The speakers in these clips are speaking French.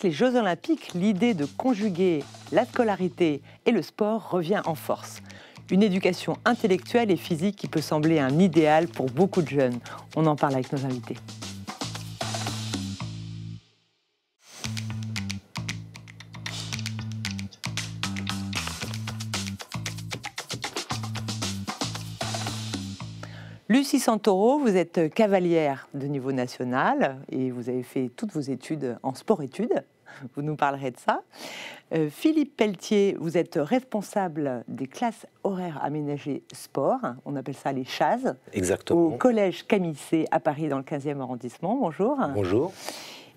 Avec les Jeux Olympiques, l'idée de conjuguer la scolarité et le sport revient en force. Une éducation intellectuelle et physique qui peut sembler un idéal pour beaucoup de jeunes. On en parle avec nos invités. Lucie Santoro, vous êtes cavalière de niveau national et vous avez fait toutes vos études en sport-études. Vous nous parlerez de ça. Philippe Pelletier, vous êtes responsable des classes horaires aménagées sport. On appelle ça les CHAS. Exactement. Au collège Camille C à Paris dans le 15e arrondissement. Bonjour. Bonjour.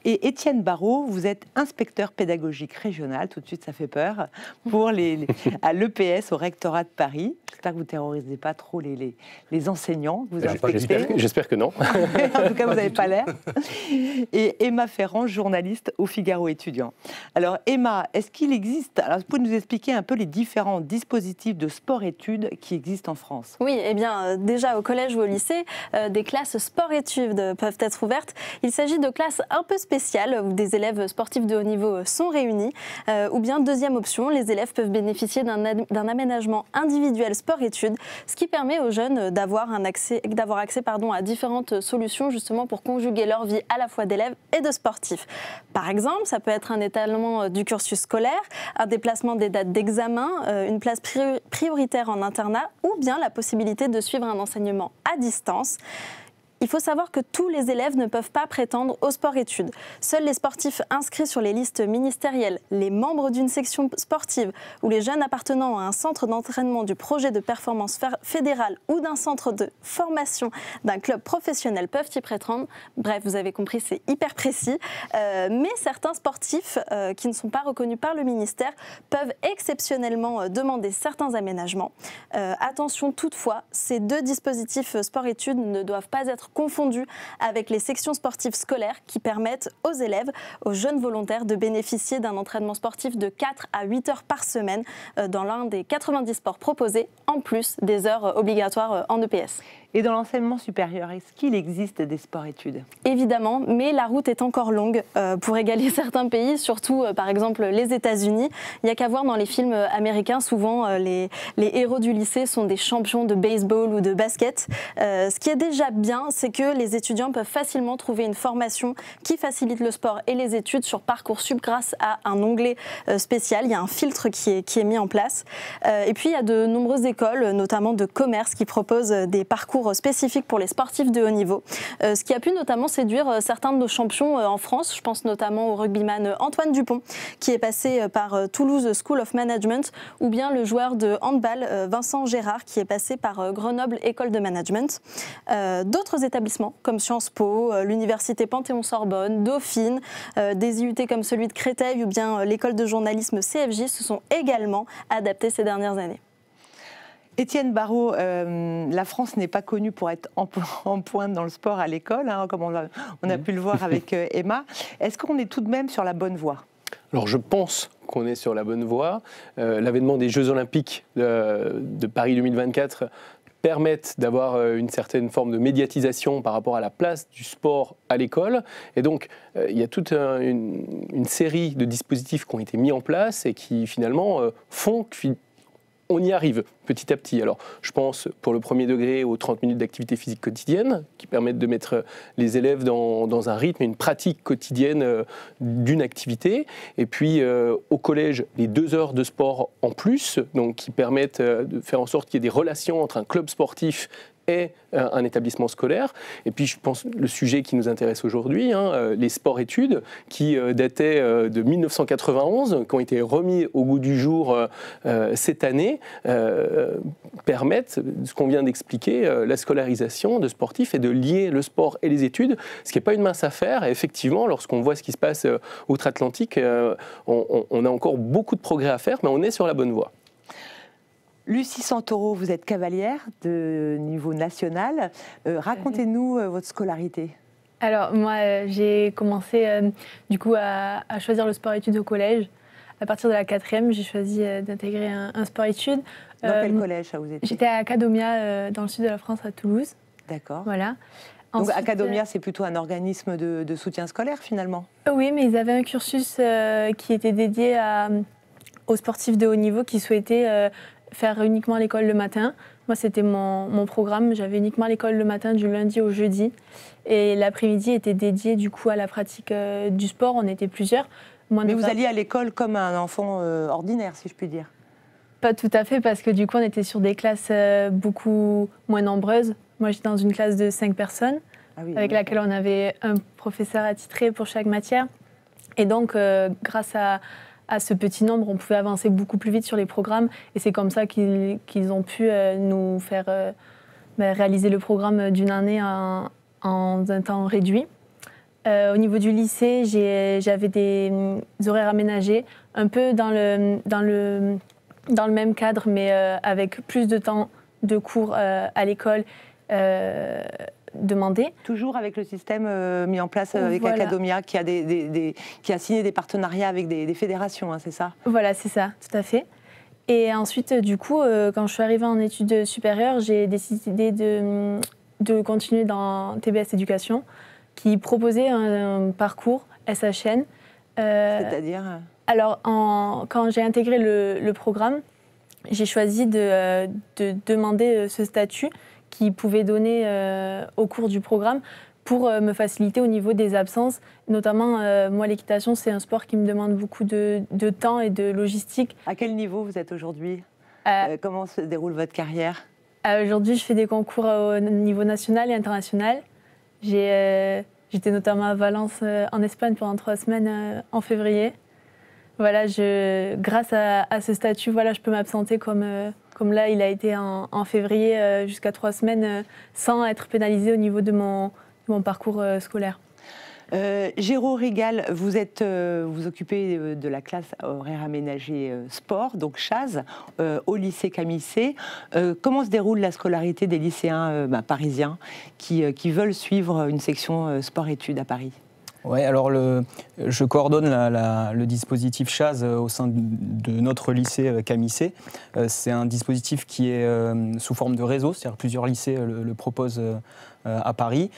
Et Étienne Barraud, vous êtes inspecteur pédagogique régional, tout de suite ça fait peur, pour à l'EPS, au rectorat de Paris. J'espère que vous ne terrorisez pas trop les enseignants que vous inspectez. J'espère que non. En tout cas, vous n'avez pas l'air. Et Emma Ferrand, journaliste au Figaro étudiant. Alors Emma, est-ce qu'il existe, alors vous pouvez nous expliquer un peu les différents dispositifs de sport-études qui existent en France? Oui, eh bien déjà au collège ou au lycée, des classes sport-études peuvent être ouvertes. Il s'agit de classes un peu spéciales où des élèves sportifs de haut niveau sont réunis. Ou bien, deuxième option, les élèves peuvent bénéficier d'un aménagement individuel sport-études, ce qui permet aux jeunes d'avoir accès à différentes solutions justement pour conjuguer leur vie à la fois d'élèves et de sportifs. Par exemple, ça peut être un étalement du cursus scolaire, un déplacement des dates d'examen, une place prioritaire en internat ou bien la possibilité de suivre un enseignement à distance. Il faut savoir que tous les élèves ne peuvent pas prétendre au sport-études. Seuls les sportifs inscrits sur les listes ministérielles, les membres d'une section sportive ou les jeunes appartenant à un centre d'entraînement du projet de performance fédérale ou d'un centre de formation d'un club professionnel peuvent y prétendre. Bref, vous avez compris, c'est hyper précis. Mais certains sportifs qui ne sont pas reconnus par le ministère peuvent exceptionnellement demander certains aménagements. Attention toutefois, ces deux dispositifs sport-études ne doivent pas être confondus avec les sections sportives scolaires qui permettent aux élèves, aux jeunes volontaires de bénéficier d'un entraînement sportif de 4 à 8 heures par semaine dans l'un des 90 sports proposés, en plus des heures obligatoires en EPS. Et dans l'enseignement supérieur, est-ce qu'il existe des sports-études? Évidemment, mais la route est encore longue pour égaler certains pays, surtout par exemple les États-Unis. Il n'y a qu'à voir dans les films américains, souvent les héros du lycée sont des champions de baseball ou de basket. Ce qui est déjà bien, c'est que les étudiants peuvent facilement trouver une formation qui facilite le sport et les études sur Parcoursup grâce à un onglet spécial. Il y a un filtre qui est mis en place. Et puis il y a de nombreuses écoles, notamment de commerce, qui proposent des parcours spécifiques pour les sportifs de haut niveau. Ce qui a pu notamment séduire certains de nos champions en France. Je pense notamment au rugbyman Antoine Dupont, qui est passé par Toulouse School of Management, ou bien le joueur de handball Vincent Gérard, qui est passé par Grenoble École de Management. D'autres établissements comme Sciences Po, l'Université Panthéon-Sorbonne, Dauphine, des IUT comme celui de Créteil ou bien l'école de journalisme CFJ se sont également adaptés ces dernières années. Étienne Barraud, la France n'est pas connue pour être en pointe dans le sport à l'école, hein, comme on a pu le voir avec Emma. Est-ce qu'on est tout de même sur la bonne voie? Alors je pense qu'on est sur la bonne voie. L'avènement des Jeux Olympiques de Paris 2024 permettent d'avoir une certaine forme de médiatisation par rapport à la place du sport à l'école. Et donc, il y a toute une série de dispositifs qui ont été mis en place et qui finalement font qu'on y arrive petit à petit. Alors, je pense pour le premier degré aux 30 minutes d'activité physique quotidienne qui permettent de mettre les élèves dans un rythme et une pratique quotidienne d'une activité. Et puis au collège, les 2 heures de sport en plus, donc qui permettent de faire en sorte qu'il y ait des relations entre un club sportif et un établissement scolaire. Et puis je pense le sujet qui nous intéresse aujourd'hui, les sports-études, qui dataient de 1991, qui ont été remis au goût du jour cette année, permettent, ce qu'on vient d'expliquer, la scolarisation de sportifs et de lier le sport et les études, ce qui n'est pas une mince affaire. Et effectivement, lorsqu'on voit ce qui se passe outre-Atlantique, on a encore beaucoup de progrès à faire, mais on est sur la bonne voie. Lucie Santoro, vous êtes cavalière de niveau national. Racontez-nous votre scolarité. Alors moi, j'ai commencé du coup à choisir le sport-études au collège. À partir de la 4e, j'ai choisi d'intégrer un sport-études. Dans quel collège ça vous était? J'étais à Academia, dans le sud de la France, à Toulouse. D'accord. Voilà. Donc Academia, c'est plutôt un organisme de soutien scolaire finalement? Oui, mais ils avaient un cursus qui était dédié aux sportifs de haut niveau qui souhaitaient faire uniquement l'école le matin. Moi, c'était mon programme. J'avais uniquement l'école le matin du lundi au jeudi. Et l'après-midi était dédié du coup à la pratique du sport. On était plusieurs. Mais vous alliez à l'école comme un enfant ordinaire, si je puis dire? Pas tout à fait, parce que du coup, on était sur des classes beaucoup moins nombreuses. Moi, j'étais dans une classe de 5 personnes, avec laquelle on avait un professeur attitré pour chaque matière. Et donc, grâce à ce petit nombre, on pouvait avancer beaucoup plus vite sur les programmes. Et c'est comme ça qu'ils ont pu nous faire réaliser le programme d'une année en un temps réduit. Au niveau du lycée, j'avais des horaires aménagés, un peu dans le même cadre, mais avec plus de temps de cours à l'école demandé. Toujours avec le système mis en place avec Academia, qui a signé des partenariats avec des fédérations, hein, c'est ça? Voilà, c'est ça, tout à fait. Et ensuite, du coup, quand je suis arrivée en études supérieures, j'ai décidé de continuer dans TBS Éducation, qui proposait un parcours SHN. C'est-à-dire? Alors, quand j'ai intégré le programme, j'ai choisi de demander ce statut qui pouvait donner au cours du programme pour me faciliter au niveau des absences. Notamment, moi, l'équitation, c'est un sport qui me demande beaucoup de temps et de logistique. À quel niveau vous êtes aujourd'hui? Comment se déroule votre carrière? Aujourd'hui, je fais des concours au niveau national et international. J'étais notamment à Valence, en Espagne, pendant 3 semaines en février. Voilà, grâce à ce statut, voilà, je peux m'absenter comme là, il a été en février, jusqu'à 3 semaines, sans être pénalisée au niveau de mon parcours scolaire. Géraud Régal, vous occupez de la classe horaire aménagée sport, donc CHAS, au lycée Camille-C. Comment se déroule la scolarité des lycéens parisiens qui veulent suivre une section sport-études à Paris? Oui, alors je coordonne le dispositif CHAS au sein de notre lycée Camille-C. C'est un dispositif qui est sous forme de réseau, c'est-à-dire plusieurs lycées le proposent à Paris.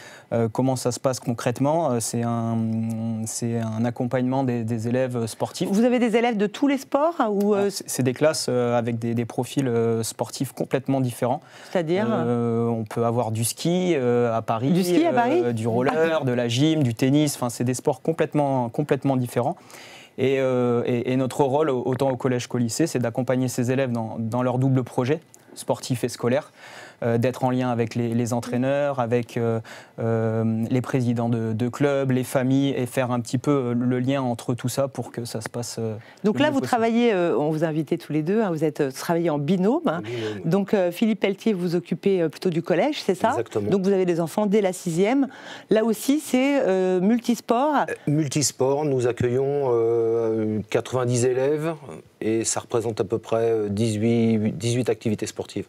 Comment ça se passe concrètement? C'est un accompagnement des élèves sportifs. Vous avez des élèves de tous les sports ou C'est des classes avec des profils sportifs complètement différents. C'est-à-dire on peut avoir du ski à Paris, du roller, de la gym, du tennis. Enfin, c'est des sports complètement différents. Et notre rôle, autant au collège qu'au lycée, c'est d'accompagner ces élèves dans leur double projet, sportif et scolaire, d'être en lien avec les entraîneurs, avec les présidents de clubs, les familles, et faire un petit peu le lien entre tout ça pour que ça se passe. Donc là, vous travaillez, on vous a invités tous les deux, hein, vous travaillez en binôme. Hein. Donc Philippe Pelletier, vous occupez plutôt du collège, c'est ça? Exactement. Donc vous avez des enfants dès la 6e. Là aussi, c'est multisport. Multisport, nous accueillons 90 élèves et ça représente à peu près 18 activités sportives.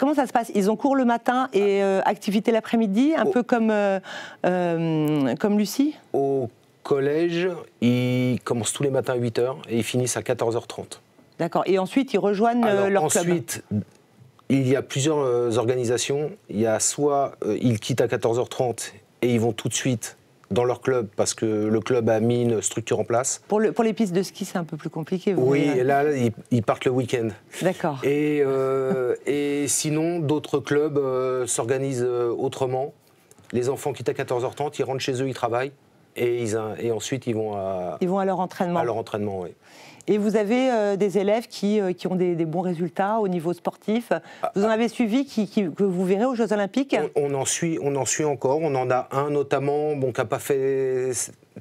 Comment ça se passe? Ils ont cours le matin et activité l'après-midi, un peu comme Lucie? Au collège, ils commencent tous les matins à 8h et ils finissent à 14h30. D'accord. Et ensuite, ils rejoignent leur club? Ensuite, il y a plusieurs organisations. Il y a soit ils quittent à 14h30 et ils vont tout de suite dans leur club parce que le club a mis une structure en place. Pour les pistes de ski, c'est un peu plus compliqué. Oui, et là, ils partent le week-end. D'accord. Et sinon, d'autres clubs s'organisent autrement. Les enfants quittent à 14h30, ils rentrent chez eux, ils travaillent, et ensuite ils vont à leur entraînement. À leur entraînement, oui. Et vous avez des élèves qui ont des bons résultats au niveau sportif. Vous en avez suivi que vous verrez aux Jeux Olympiques? On en suit encore. On en a un notamment qui n'a pas fait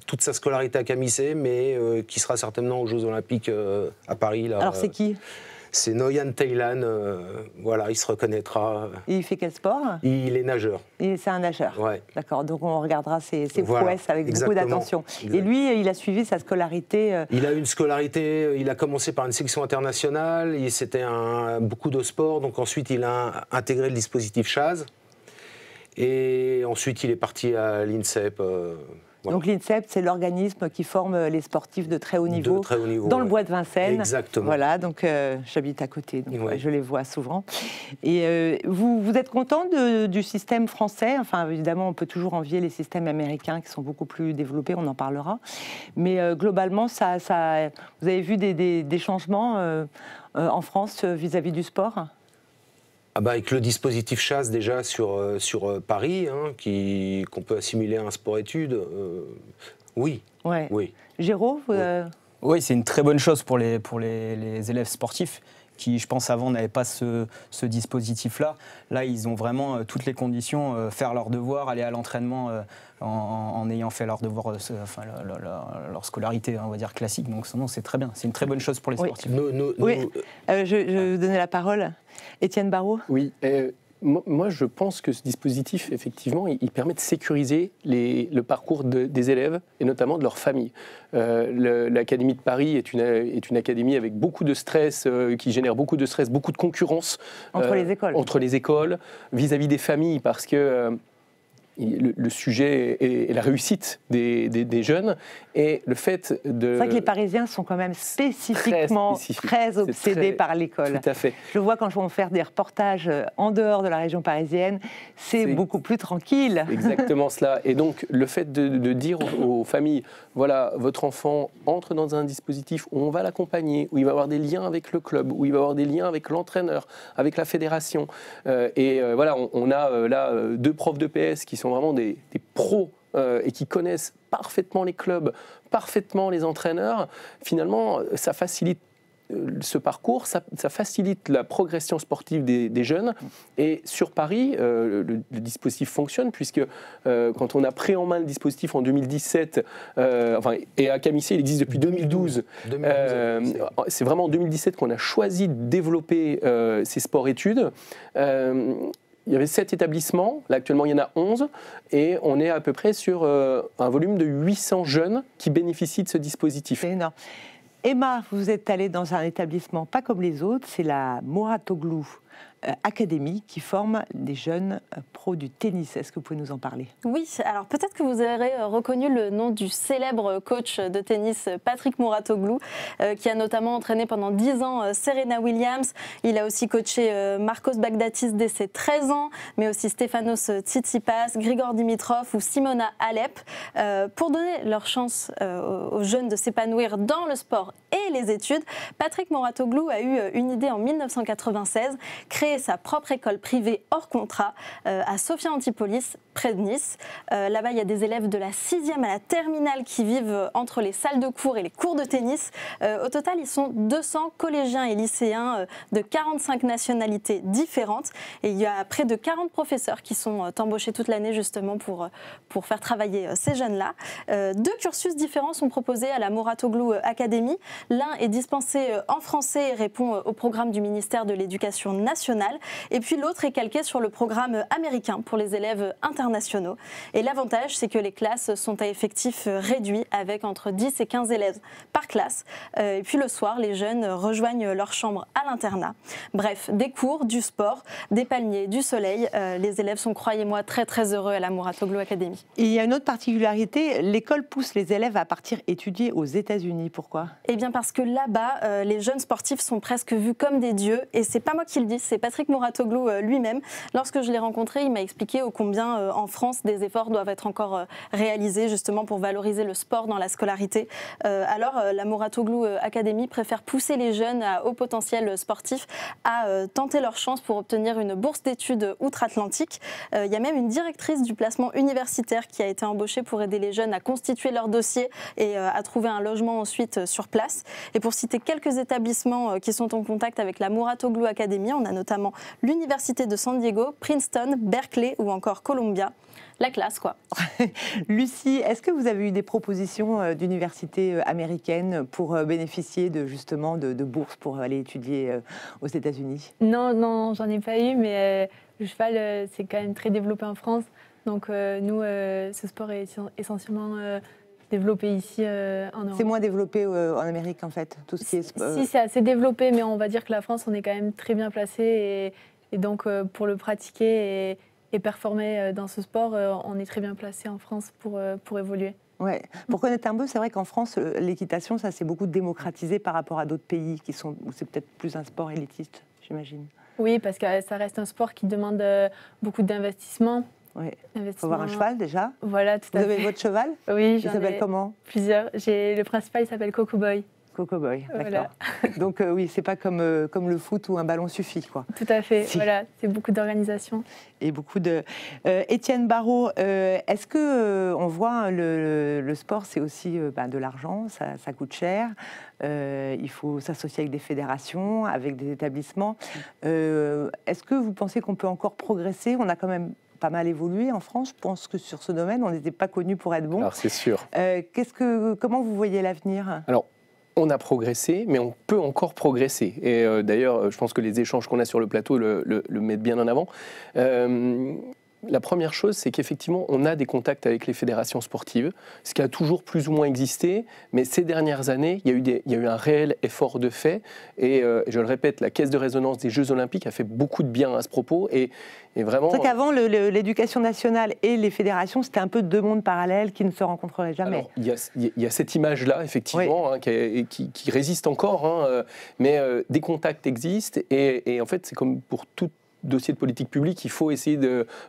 toute sa scolarité à Camille-C, mais qui sera certainement aux Jeux Olympiques à Paris. Là. Alors c'est qui? C'est Noyan Thailan, voilà, il se reconnaîtra. Et il fait quel sport? Il est nageur. C'est un nageur. Ouais. D'accord, donc on regardera ses prouesses avec beaucoup d'attention. Et lui, il a suivi sa scolarité Il a une scolarité, il a commencé par une section internationale, c'était beaucoup de sport, donc ensuite il a intégré le dispositif CHAS. Et ensuite il est parti à l'INSEP. Voilà. Donc l'INSEP, c'est l'organisme qui forme les sportifs de très haut niveau, dans le bois de Vincennes. Exactement. Voilà, donc j'habite à côté, donc je les vois souvent. Et vous êtes content du système français? Enfin, évidemment, on peut toujours envier les systèmes américains qui sont beaucoup plus développés, on en parlera. Mais globalement, vous avez vu des changements en France vis-à-vis du sport? Avec le dispositif chasse déjà sur Paris, qu'on peut assimiler à un sport-études, oui. Ouais. Oui. Géraud, Oui, c'est une très bonne chose pour les élèves sportifs qui, je pense, avant n'avaient pas ce dispositif-là. Là, ils ont vraiment toutes les conditions, faire leurs devoirs, aller à l'entraînement en ayant fait leurs devoirs, leur scolarité, on va dire, classique. Donc, c'est très bien. C'est une très bonne chose pour les sportifs. Je vais vous donner la parole. Étienne Barraud. Oui. Moi, je pense que ce dispositif, effectivement, il permet de sécuriser le parcours des élèves et notamment de leur famille. L'Académie de Paris est une académie avec beaucoup de stress, qui génère beaucoup de stress, beaucoup de concurrence entre les écoles, vis-à-vis des familles, parce que le sujet est la réussite des jeunes et le fait de... C'est vrai que les Parisiens sont quand même spécifiquement très obsédés par l'école. Tout à fait. Je le vois quand je vais faire des reportages en dehors de la région parisienne, c'est beaucoup plus tranquille. Exactement cela. Et donc, le fait de dire aux familles, voilà, votre enfant entre dans un dispositif où on va l'accompagner, où il va avoir des liens avec le club, où il va avoir des liens avec l'entraîneur, avec la fédération. Voilà, on a là 2 profs de PS qui sont vraiment des pros et qui connaissent parfaitement les clubs, parfaitement les entraîneurs. Finalement, ça facilite ce parcours, ça facilite la progression sportive des jeunes. Et sur Paris, le dispositif fonctionne, puisque quand on a pris en main le dispositif en 2017, et à Camissé, il existe depuis 2012. C'est vraiment en 2017 qu'on a choisi de développer ces sports-études. Il y avait 7 établissements, là actuellement il y en a 11, et on est à peu près sur un volume de 800 jeunes qui bénéficient de ce dispositif. C'est énorme. Emma, vous êtes allée dans un établissement pas comme les autres, c'est la Mouratoglou Academy qui forme des jeunes pros du tennis. Est-ce que vous pouvez nous en parler? Oui, alors peut-être que vous aurez reconnu le nom du célèbre coach de tennis Patrick Mouratoglou, qui a notamment entraîné pendant 10 ans Serena Williams. Il a aussi coaché Marcos Baghdatis dès ses 13 ans, mais aussi Stefanos Tsitsipas, Grigor Dimitrov ou Simona Halep, pour donner leur chance aux jeunes de s'épanouir dans le sport et les études. Patrick Mouratoglou a eu une idée en 1996, créer sa propre école privée hors contrat à Sophia Antipolis, près de Nice. Là-bas, il y a des élèves de la 6e à la terminale qui vivent entre les salles de cours et les cours de tennis. Au total, ils sont 200 collégiens et lycéens de 45 nationalités différentes. Et il y a près de 40 professeurs qui sont embauchés toute l'année justement pour faire travailler ces jeunes-là. 2 cursus différents sont proposés à la Mouratoglou Academy. L'un est dispensé en français et répond au programme du ministère de l'Éducation nationale. Et puis l'autre est calqué sur le programme américain pour les élèves internationaux. Et l'avantage, c'est que les classes sont à effectifs réduits avec entre 10 et 15 élèves par classe. Et puis le soir, les jeunes rejoignent leur chambre à l'internat. Bref, des cours, du sport, des palmiers, du soleil. Les élèves sont, croyez-moi, très très heureux à la Mouratoglou Academy. Et il y a une autre particularité, l'école pousse les élèves à partir étudier aux États-Unis. Pourquoi? Eh bien parce que là-bas, les jeunes sportifs sont presque vus comme des dieux. Et c'est pas moi qui le dis, c'est Patrick Mouratoglou lui-même. Lorsque je l'ai rencontré, il m'a expliqué ô combien en France des efforts doivent être encore réalisés justement pour valoriser le sport dans la scolarité. Alors la Mouratoglou Academy préfère pousser les jeunes à haut potentiel sportif à tenter leur chance pour obtenir une bourse d'études outre-Atlantique. Il y a même une directrice du placement universitaire qui a été embauchée pour aider les jeunes à constituer leur dossier et à trouver un logement ensuite sur place. Et pour citer quelques établissements qui sont en contact avec la Mouratoglou Academy, on a notamment l'Université de San Diego, Princeton, Berkeley ou encore Columbia. La classe, quoi. Lucie, est-ce que vous avez eu des propositions d'universités américaines pour bénéficier justement de bourses pour aller étudier aux États-Unis? Non, j'en ai pas eu, mais le cheval, c'est quand même très développé en France. Donc nous, ce sport est essentiellement développé ici en Europe. C'est moins développé en Amérique, en fait, tout ce qui est... Si, c'est assez développé, mais on va dire que la France, on est quand même très bien placé. Et donc, pour le pratiquer et performer dans ce sport, on est très bien placé en France pour évoluer. Ouais. Pour connaître un peu, c'est vrai qu'en France, l'équitation, ça s'est beaucoup démocratisé par rapport à d'autres pays où c'est peut-être plus un sport élitiste, j'imagine. Oui, parce que ça reste un sport qui demande beaucoup d'investissement. Oui. Il faut avoir un cheval déjà. Voilà, tout à fait. Vous avez votre cheval? Oui, il s'appelle comment? Plusieurs. Le principal, il s'appelle Coco Boy. Coco Boy, d'accord. Voilà. Donc oui, c'est pas comme le foot où un ballon suffit, quoi. Tout à fait, voilà, c'est beaucoup d'organisation. Et beaucoup de... Étienne Barraud, est-ce que on voit le sport, c'est aussi de l'argent, ça coûte cher, il faut s'associer avec des fédérations, avec des établissements. Est-ce que vous pensez qu'on peut encore progresser? On a quand même pas mal évolué en France. Je pense que sur ce domaine, on n'était pas connu pour être bon. Alors c'est sûr. Comment vous voyez l'avenir? Alors, on a progressé, mais on peut encore progresser. Et d'ailleurs, je pense que les échanges qu'on a sur le plateau le mettent bien en avant. La première chose, c'est qu'effectivement, on a des contacts avec les fédérations sportives, ce qui a toujours plus ou moins existé, mais ces dernières années, il y a eu un réel effort de fait, et je le répète, la caisse de résonance des Jeux Olympiques a fait beaucoup de bien à ce propos, et vraiment... C'est vrai qu'avant, l'éducation nationale et les fédérations, c'était un peu deux mondes parallèles qui ne se rencontreraient jamais. Alors, il y a cette image-là, effectivement, oui, qui résiste encore, mais des contacts existent, et en fait, c'est comme pour toute dossier de politique publique, il faut essayer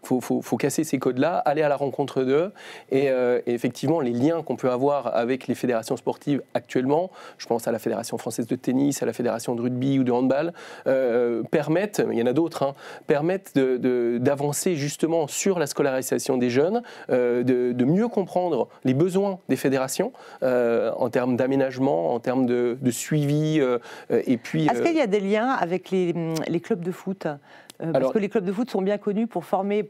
faut casser ces codes-là, aller à la rencontre d'eux, et effectivement, les liens qu'on peut avoir avec les fédérations sportives actuellement, je pense à la Fédération française de tennis, à la Fédération de rugby ou de handball, permettent, il y en a d'autres, permettent d'avancer justement sur la scolarisation des jeunes, de mieux comprendre les besoins des fédérations en termes d'aménagement, en termes de suivi, et puis... Est-ce qu'il y a des liens avec les clubs de foot ? Parce que les clubs de foot sont bien connus pour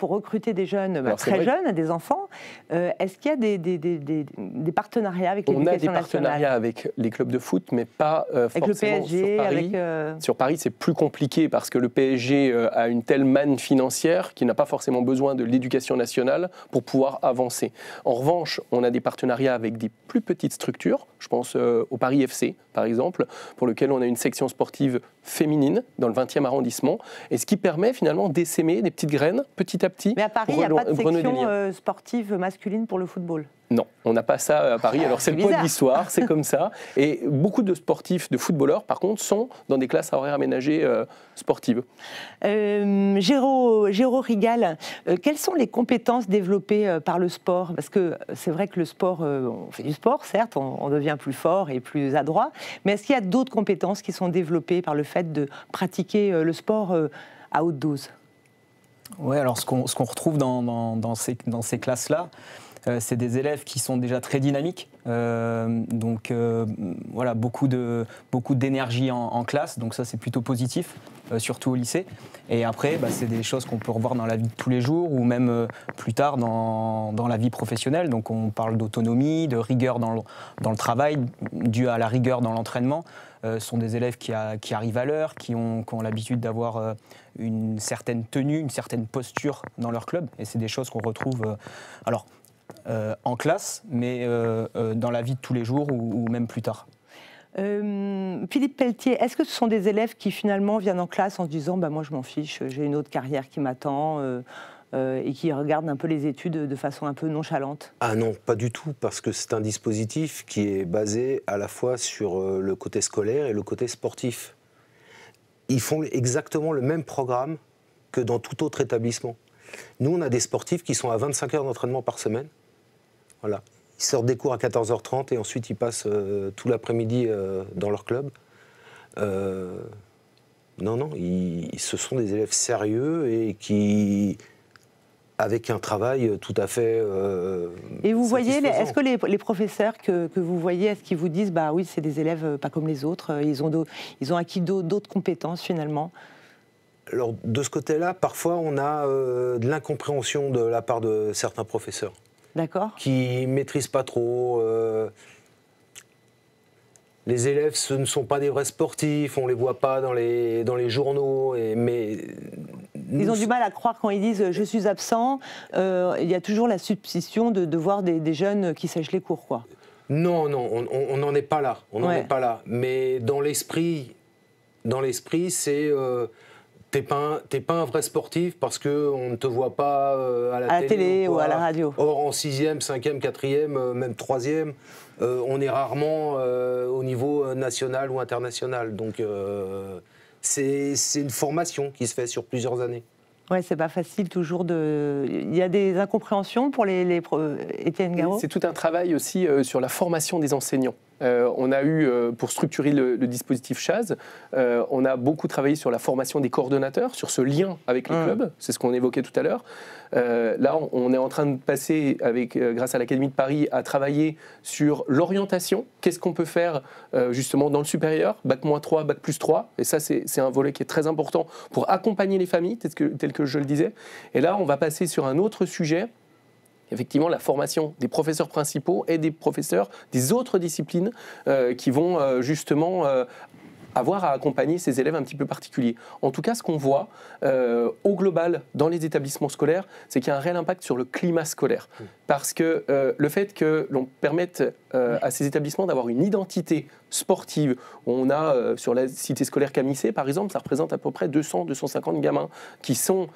recruter des jeunes très jeunes, des enfants. Est-ce qu'il y a des partenariats avec l'éducation nationale ? On a des partenariats avec les clubs de foot, mais pas avec forcément le PSG, sur Paris. Sur Paris, c'est plus compliqué parce que le PSG a une telle manne financière qu'il n'a pas forcément besoin de l'éducation nationale pour pouvoir avancer. En revanche, on a des partenariats avec des plus petites structures. Je pense au Paris FC, par exemple, pour lequel on a une section sportive féminine dans le 20e arrondissement, et ce qui permet finalement d'essaimer des petites graines petit à petit. Mais à Paris, il n'y a pas de section sportive masculine pour le football? Non, on n'a pas ça à Paris. Alors c'est le poids de l'histoire, c'est comme ça. Et beaucoup de sportifs, de footballeurs, par contre, sont dans des classes à horaires aménagées sportives. Géraud Rigal, quelles sont les compétences développées par le sport? Parce que c'est vrai que le sport, on fait du sport, certes, on devient plus fort et plus adroit, mais est-ce qu'il y a d'autres compétences qui sont développées par le fait de pratiquer le sport à haute dose? Oui, alors ce qu'on retrouve dans ces classes-là, c'est des élèves qui sont déjà très dynamiques, donc voilà, beaucoup d'énergie en classe, donc ça c'est plutôt positif, surtout au lycée. Et après, c'est des choses qu'on peut revoir dans la vie de tous les jours ou même plus tard dans la vie professionnelle. Donc on parle d'autonomie, de rigueur dans le travail, dû à la rigueur dans l'entraînement. Ce sont des élèves qui arrivent à l'heure, qui ont l'habitude d'avoir une certaine tenue, une certaine posture dans leur club. Et c'est des choses qu'on retrouve en classe, mais dans la vie de tous les jours ou même plus tard. Philippe Pelletier, est-ce que ce sont des élèves qui finalement viennent en classe en se disant moi je m'en fiche, j'ai une autre carrière qui m'attend et qui regardent un peu les études de façon un peu nonchalante? Ah non, pas du tout, parce que c'est un dispositif qui est basé à la fois sur le côté scolaire et le côté sportif. Ils font exactement le même programme que dans tout autre établissement. Nous, on a des sportifs qui sont à 25 heures d'entraînement par semaine. Voilà. Ils sortent des cours à 14h30 et ensuite ils passent tout l'après-midi dans leur club. Non, ce sont des élèves sérieux et qui, avec un travail tout à fait Et vous voyez, est-ce que les professeurs que vous voyez, est-ce qu'ils vous disent oui, c'est des élèves pas comme les autres, ils ont acquis d'autres compétences finalement? Alors, de ce côté-là, parfois, on a de l'incompréhension de la part de certains professeurs. D'accord. Qui ne maîtrisent pas trop. Les élèves, ce ne sont pas des vrais sportifs, on ne les voit pas dans les journaux. Ils ont du mal à croire quand ils disent « je suis absent ». Il y a toujours la suspicion de voir des jeunes qui sèchent les cours, quoi. Non, on n'en est pas là. On n'en est pas là. Mais dans l'esprit, c'est... T'es pas un vrai sportif parce qu'on ne te voit pas à la télé ou à la radio. Or, en 6e, 5e, 4e, même 3e, on est rarement au niveau national ou international. Donc, c'est une formation qui se fait sur plusieurs années. Ouais, c'est pas facile toujours de. Il y a des incompréhensions pour Étienne Garot. C'est tout un travail aussi sur la formation des enseignants. On a eu, pour structurer le dispositif Chaz, on a beaucoup travaillé sur la formation des coordonnateurs, sur ce lien avec les clubs, c'est ce qu'on évoquait tout à l'heure. Là, on est en train de passer, grâce à l'Académie de Paris, à travailler sur l'orientation. Qu'est-ce qu'on peut faire justement dans le supérieur, Bac-3, Bac+3, et ça c'est un volet qui est très important pour accompagner les familles, tel que je le disais. Et là, on va passer sur un autre sujet, effectivement la formation des professeurs principaux et des professeurs des autres disciplines qui vont justement avoir à accompagner ces élèves un petit peu particuliers. En tout cas, ce qu'on voit au global dans les établissements scolaires, c'est qu'il y a un réel impact sur le climat scolaire. Parce que le fait que l'on permette à ces établissements d'avoir une identité sportive, on a sur la cité scolaire Camissé, par exemple, ça représente à peu près 200-250 gamins qui sont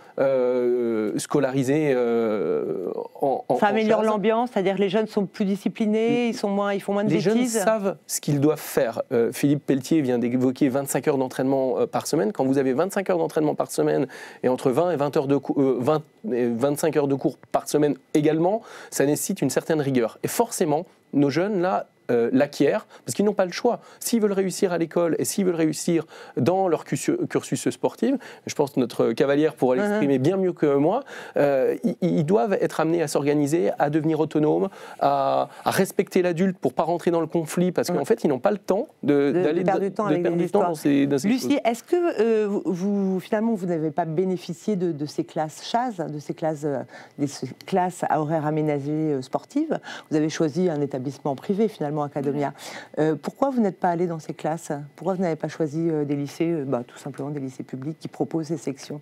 scolarisés Ça améliore l'ambiance, c'est-à-dire que les jeunes sont plus disciplinés, ils font moins de bêtises. Les jeunes savent ce qu'ils doivent faire. Philippe Pelletier vient d'évoquer 25 heures d'entraînement par semaine. Quand vous avez 25 heures d'entraînement par semaine et entre 20 et 25 heures de cours par semaine également, ça nécessite une certaine rigueur. Et forcément, nos jeunes, là, l'acquièrent, parce qu'ils n'ont pas le choix. S'ils veulent réussir à l'école et s'ils veulent réussir dans leur cursus sportif, je pense que notre cavalière pourra l'exprimer bien mieux que moi, ils doivent être amenés à s'organiser, à devenir autonomes, à respecter l'adulte pour ne pas rentrer dans le conflit, parce qu'en fait, ils n'ont pas le temps d'aller perdre du temps dans ces Lucie, est-ce que vous n'avez pas bénéficié de ces classes Chaz, de ces classes à horaires aménagés sportives? Vous avez choisi un établissement privé, finalement, Academia. Pourquoi vous n'êtes pas allé dans ces classes? Pourquoi vous n'avez pas choisi des lycées, tout simplement des lycées publics qui proposent ces sections?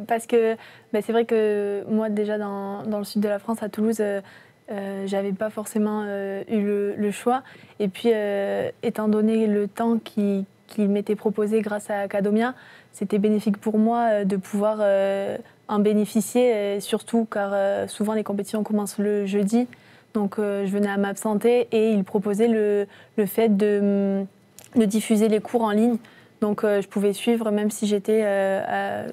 Parce que c'est vrai que moi, déjà dans le sud de la France, à Toulouse, j'avais pas forcément eu le choix. Et puis, étant donné le temps qui m'était proposé grâce à Academia, c'était bénéfique pour moi de pouvoir en bénéficier, surtout car souvent les compétitions commencent le jeudi. Donc je venais à m'absenter et ils proposaient le fait de diffuser les cours en ligne. Donc je pouvais suivre même si j'étais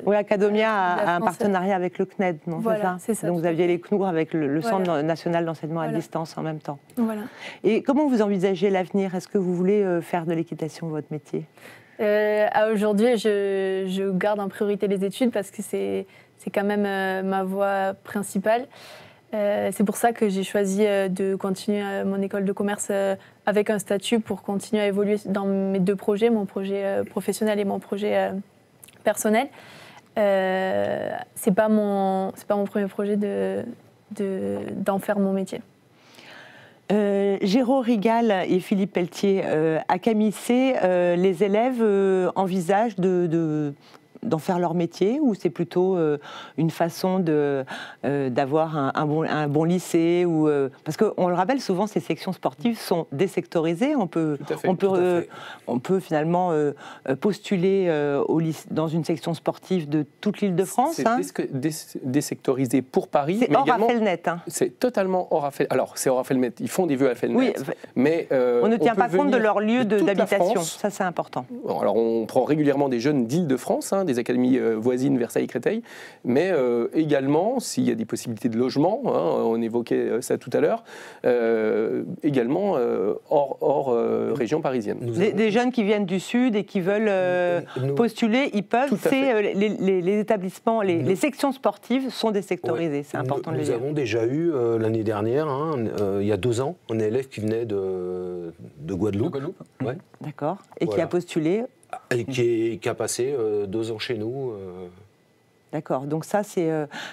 Oui, Academia a un partenariat avec le CNED, non? Voilà, c'est ça. Donc vous aviez les CNOUR avec le Centre national d'enseignement à distance en même temps. Voilà. Et comment vous envisagez l'avenir? Est-ce que vous voulez faire de l'équitation votre métier? Aujourd'hui, je garde en priorité les études parce que c'est quand même ma voie principale. C'est pour ça que j'ai choisi de continuer mon école de commerce avec un statut pour continuer à évoluer dans mes deux projets, mon projet professionnel et mon projet personnel. C'est pas mon premier projet d'en faire mon métier. Géraud Rigal et Philippe Pelletier, à Camissé, les élèves envisagent d'en faire leur métier, ou c'est plutôt une façon d'avoir un bon lycée parce qu'on le rappelle, souvent ces sections sportives sont désectorisées. On peut finalement postuler dans une section sportive de toute l'Île-de-France. C'est désectorisé pour Paris. C'est hors Affelnet. C'est totalement hors Affelnet. Alors, c'est hors Affelnet. Ils font des vœux Affelnet. Oui, mais on ne tient pas compte de leur lieu d'habitation. Ça, c'est important. Bon, alors, on prend régulièrement des jeunes d'Île-de-France, des académies voisines, Versailles-Créteil, mais également, s'il y a des possibilités de logement, on évoquait ça tout à l'heure, également hors région parisienne. Des jeunes qui viennent du Sud et qui veulent postuler, ils peuvent. Les établissements, les sections sportives sont désectorisées, c'est important de le dire. Nous avons déjà eu l'année dernière, il y a 2 ans, un élève qui venait de Guadeloupe. Ouais. D'accord. Et qui a postulé. Et qui a passé 2 ans chez nous. D'accord, donc ça c'est...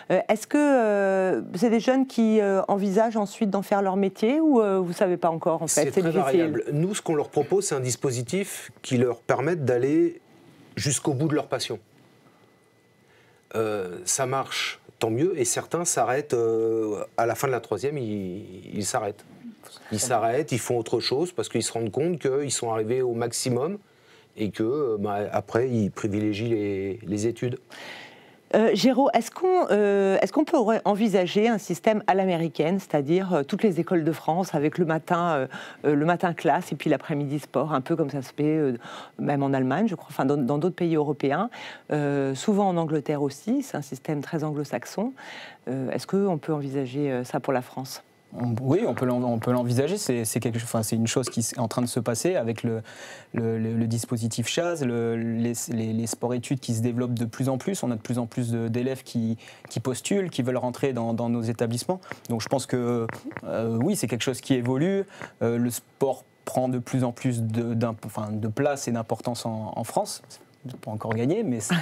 Est-ce que c'est des jeunes qui envisagent ensuite d'en faire leur métier, ou vous ne savez pas encore en fait? C'est très variable. Nous, ce qu'on leur propose, c'est un dispositif qui leur permette d'aller jusqu'au bout de leur passion. Ça marche, tant mieux, et certains s'arrêtent à la fin de la 3e, ils s'arrêtent. Ils s'arrêtent, ils font autre chose parce qu'ils se rendent compte qu'ils sont arrivés au maximum et que après ils privilégient les études. Géraud, est-ce qu'on peut envisager un système à l'américaine, c'est-à-dire toutes les écoles de France avec le matin classe et puis l'après-midi sport, un peu comme ça se fait même en Allemagne, je crois, enfin dans d'autres pays européens, souvent en Angleterre aussi, c'est un système très anglo-saxon. Est-ce qu'on peut envisager ça pour la France ? Oui, on peut l'envisager. C'est une chose qui est en train de se passer avec le dispositif Chaz, les sports-études qui se développent de plus en plus. On a de plus en plus d'élèves qui postulent, qui veulent rentrer dans nos établissements. Donc je pense que oui, c'est quelque chose qui évolue. Le sport prend de plus en plus de place et d'importance en France. Pas encore gagné, mais ça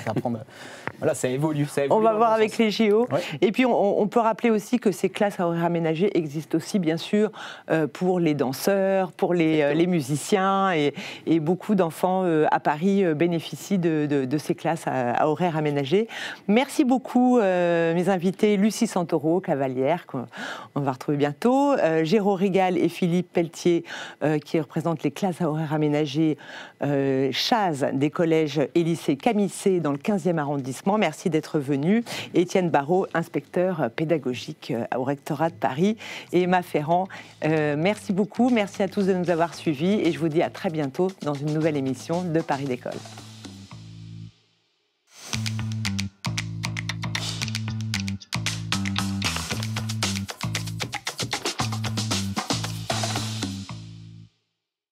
évolue. On va voir avec les JO. Ouais. Et puis, on peut rappeler aussi que ces classes à horaires aménagés existent aussi, bien sûr, pour les danseurs, pour les musiciens. Et beaucoup d'enfants à Paris bénéficient de ces classes à horaires aménagés. Merci beaucoup, mes invités, Lucie Santoro, cavalière, qu'on va retrouver bientôt, Géraud Rigal et Philippe Pelletier, qui représentent les classes à horaires aménagés Chaz des collèges et lycée Camissé dans le 15e arrondissement. Merci d'être venu. Étienne Barraud, inspecteur pédagogique au rectorat de Paris. Et Emma Ferrand, merci beaucoup. Merci à tous de nous avoir suivis et je vous dis à très bientôt dans une nouvelle émission de Paris d'École.